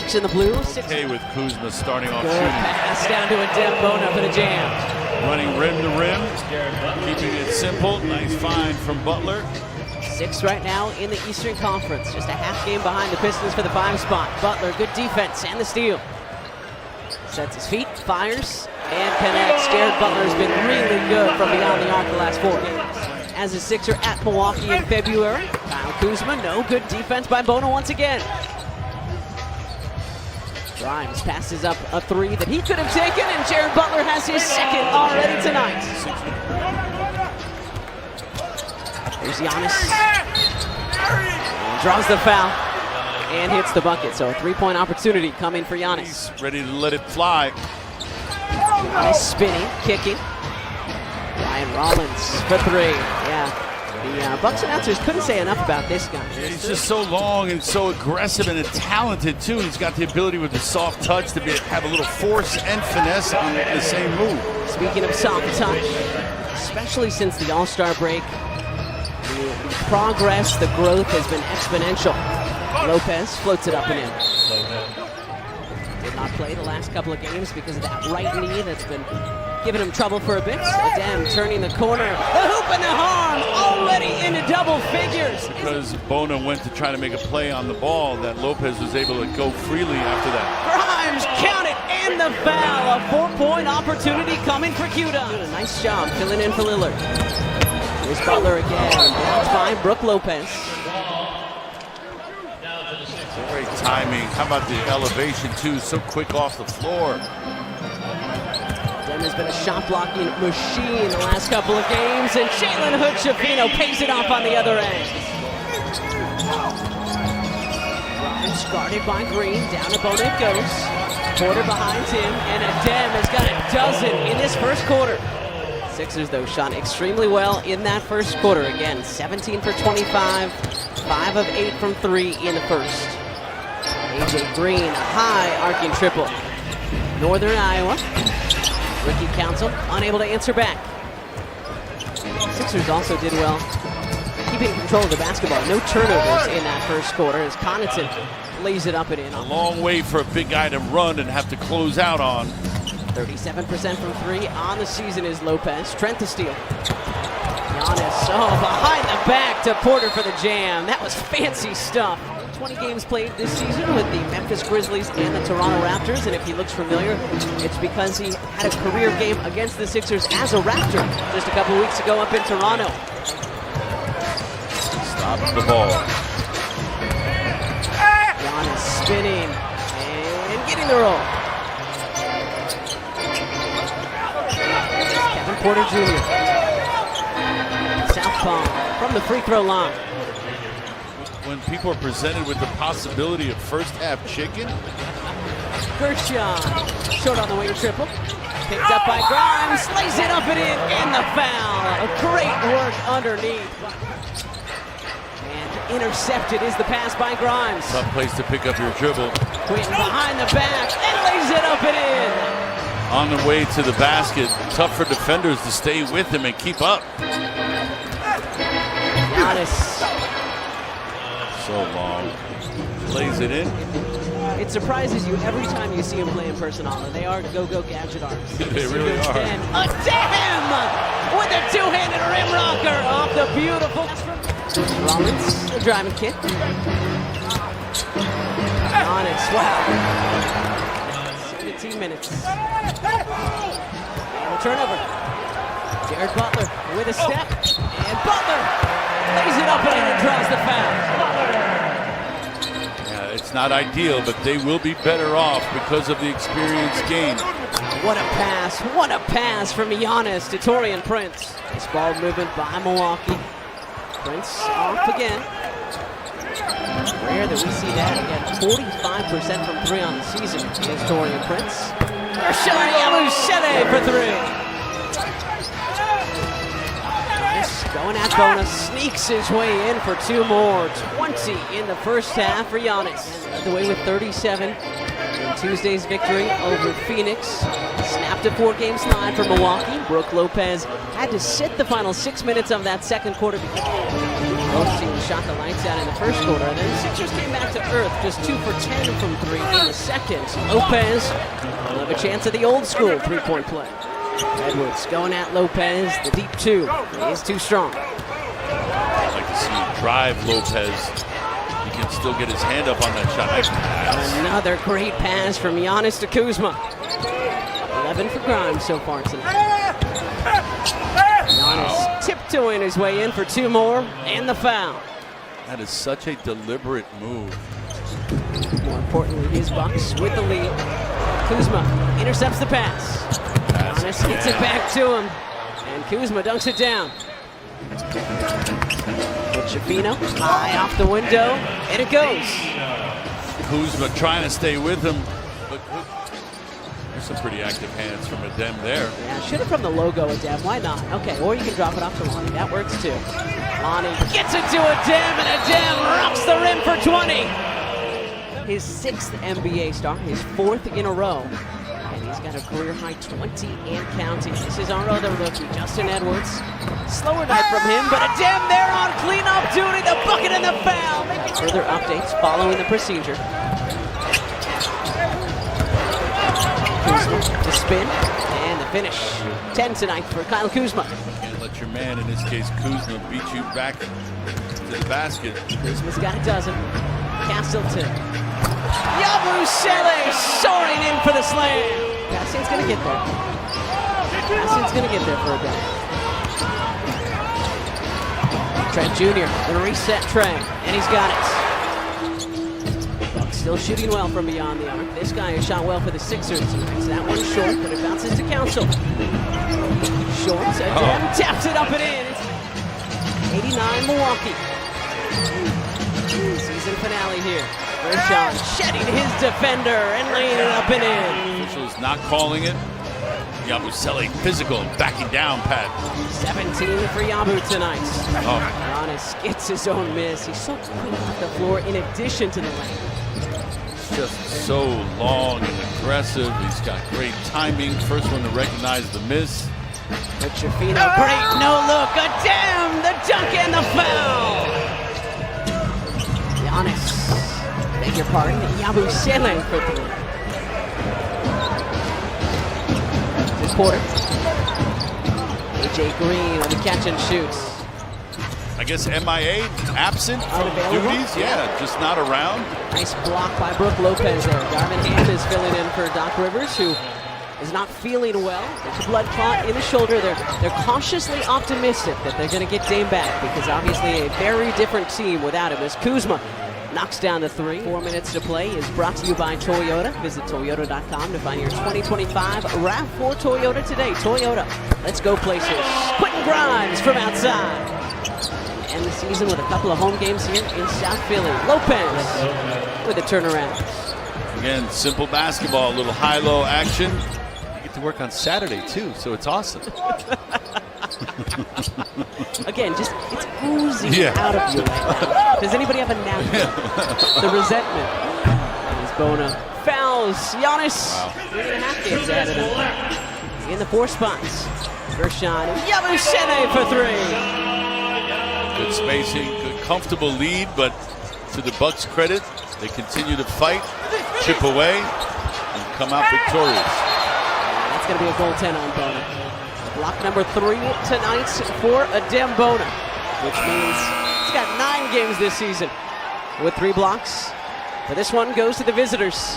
Bucks in the blue. Okay with Kuzma starting off Good shooting. pass down to Bona for the jam. Running rim to rim, keeping it simple. Nice find from Butler. 6 right now in the Eastern Conference. Just a half game behind the Pistons for the 5 spot. Butler, good defense and the steal. Sets his feet, fires, and connects. Jared Butler's been really good from beyond the arc the last 4 games. As a Sixer at Milwaukee in February. Kyle Kuzma, no good defense by Bona once again. Grimes passes up a 3 that he could have taken, and Jared Butler has his second already tonight. There's Giannis. And draws the foul and hits the bucket. So a 3-point opportunity coming for Giannis. He's ready to let it fly. Giannis spinning, kicking. Ryan Rollins for 3. Yeah. The Bucks announcers couldn't say enough about this guy. Yeah, he's just so long and so aggressive and talented too. He's got the ability with the soft touch to have a little force and finesse on the same move. Speaking of soft touch, especially since the All-Star break, the progress, the growth has been exponential. Lopez floats it up and in. Did not play the last couple of games because of that right knee that's been giving him trouble for a bit. Adem turning the corner. The hoop and the harm already into double figures. Because Bona went to try to make a play on the ball that Lopez was able to go freely after that. Grimes, count it, and the foul. A 4-point opportunity coming for Cuda. Doing a nice job filling in for Lillard. Here's Butler again, blocked by Brook Lopez. Great timing. How about the elevation too? So quick off the floor. Dem has been a shot blocking machine the last couple of games, and Jalen Hood-Schifino pays it off on the other end. Grimes guarded by Green, down to Bona it goes. Porter behind him, and Adem has got a dozen in this first quarter. Sixers, though, shot extremely well in that first quarter. Again, 17 for 25, 5 of 8 from 3 in the first. AJ Green, a high arcing triple. Northern Iowa. Ricky Council unable to answer back. Sixers also did well keeping control of the basketball. No turnovers in that first quarter as Connaughton lays it up and in. A long way for a big guy to run and have to close out on. 37% from 3 on the season is Lopez. Trent the steal. Giannis, behind the back to Porter for the jam. That was fancy stuff. 20 games played this season with the Memphis Grizzlies and the Toronto Raptors, and if he looks familiar, it's because he had a career game against the Sixers as a Raptor just a couple weeks ago up in Toronto. Stops the ball. Giannis spinning and getting the roll. Kevin Porter Jr. Southpaw from the free throw line. When people are presented with the possibility of first half chicken. Gershon, short on the wing triple. Picked up by Grimes, lays it up and in, and the foul. A great work underneath. And intercepted is the pass by Grimes. Tough place to pick up your dribble. Quinn behind the back, and lays it up and in. On the way to the basket, tough for defenders to stay with him and keep up. Giannis. So long. Lays it in. It surprises you every time you see him play in personnel. They are go-go gadget artists. They really are. A Dam with a two-handed rim rocker off the beautiful. Rollins, the driving kick. Giannis, wow. 17 minutes. And a turnover. Jared Butler with a step. And Butler lays it up and in and draws the foul. Yeah, it's not ideal, but they will be better off because of the experience gained. What a pass from Giannis to Taurean Prince. Nice ball movement by Milwaukee. Prince off again. Rare that we see that again. 45% from 3 on the season is Taurean Prince. Rashad Yalushele for 3. Going at Bona, sneaks his way in for 2 more. 20 in the first half for Giannis. Led the way with 37 in Tuesday's victory over Phoenix. Snapped a 4-game slide for Milwaukee. Brook Lopez had to sit the final 6 minutes of that second quarter. Both teams shot the lights out in the first quarter, and then the Sixers came back to earth, just 2 for 10 from 3 in the second. Lopez will have a chance at the old school three-point play. Edwards going at Lopez, the deep 2. He is too strong. I'd like to see him drive Lopez. He can still get his hand up on that shot. Nice pass. Another great pass from Giannis to Kuzma. 11 for Grimes so far tonight. Giannis tiptoeing his way in for 2 more, and the foul. That is such a deliberate move. More importantly, his Bucks with the lead. Kuzma intercepts the pass. Giannis gets it back to him, and Kuzma dunks it down. Chifino high off the window, and it goes. Kuzma trying to stay with him, but there's some pretty active hands from Adem there. Yeah, shoot it from the logo, Adem. Why not? Okay, or you can drop it off to Lonnie. That works too. Lonnie gets it to Adem, and Adem rocks the rim for 20. His 6th NBA star, his 4th in a row. And he's got a career-high 20 and counting. This is our other rookie, Justin Edwards. Slower night from him, but Adem there on cleanup duty, the bucket and the foul. Further updates following the procedure. Kuzma, the spin, and the finish. 10 tonight for Kyle Kuzma. You can't let your man, in this case Kuzma, beat you back to the basket. Kuzma's got a dozen. Castleton. Yabusele soaring in for the slam. Cassian's gonna get there. Cassian's gonna get there for a bit. Trent Jr., the reset Trey, and he's got it. Bucks still shooting well from beyond the arc. This guy has shot well for the Sixers tonight. That one's short, but it bounces to Council. Short, Adem taps it up and in. It's 89 Milwaukee. Season finale here. Rishon shedding his defender and laying it up and in. Officials not calling it. Yabusele physical, backing down, Pat. 17 for Yabu tonight. Oh. Giannis gets his own miss. He's so quick off the floor in addition to the lane. It's just so long and aggressive. He's got great timing. First one to recognize the miss. But Chifino, great no look. Adem, the dunk and the foul. Giannis, beg your pardon, Yabusele for 3. Quarter. AJ Green on the catch and shoots. I guess MIA, absent from duties. Yeah, just not around. Nice block by Brook Lopez there. Darvin Ham is filling in for Doc Rivers, who is not feeling well. There's a blood clot in the shoulder. They're cautiously optimistic that they're going to get Dame back, because obviously a very different team without him. As Kuzma knocks down the 3. 4 minutes to play is brought to you by Toyota. Visit Toyota.com to find your 2025 RAV4 Toyota today. Toyota, let's go places. Quentin Grimes from outside. End the season with a couple of home games here in South Philly. Lopez with a turnaround. Again, simple basketball, a little high-low action. You get to work on Saturday too, so it's awesome. Again, just it's oozing out of you right now. Does anybody have a napkin? The resentment. As Bona fouls Giannis. Wow. 3.5 games ahead of him. In the 4 spots. First shot, Yabusele for 3. Good spacing, good comfortable lead, but to the Bucks' credit, they continue to fight, chip away, and come out victorious. That's going to be a goal 10 on Bona. Block number 3 tonight for Adem Bona, which means he's got 9 games this season with 3 blocks. But this one goes to the visitors.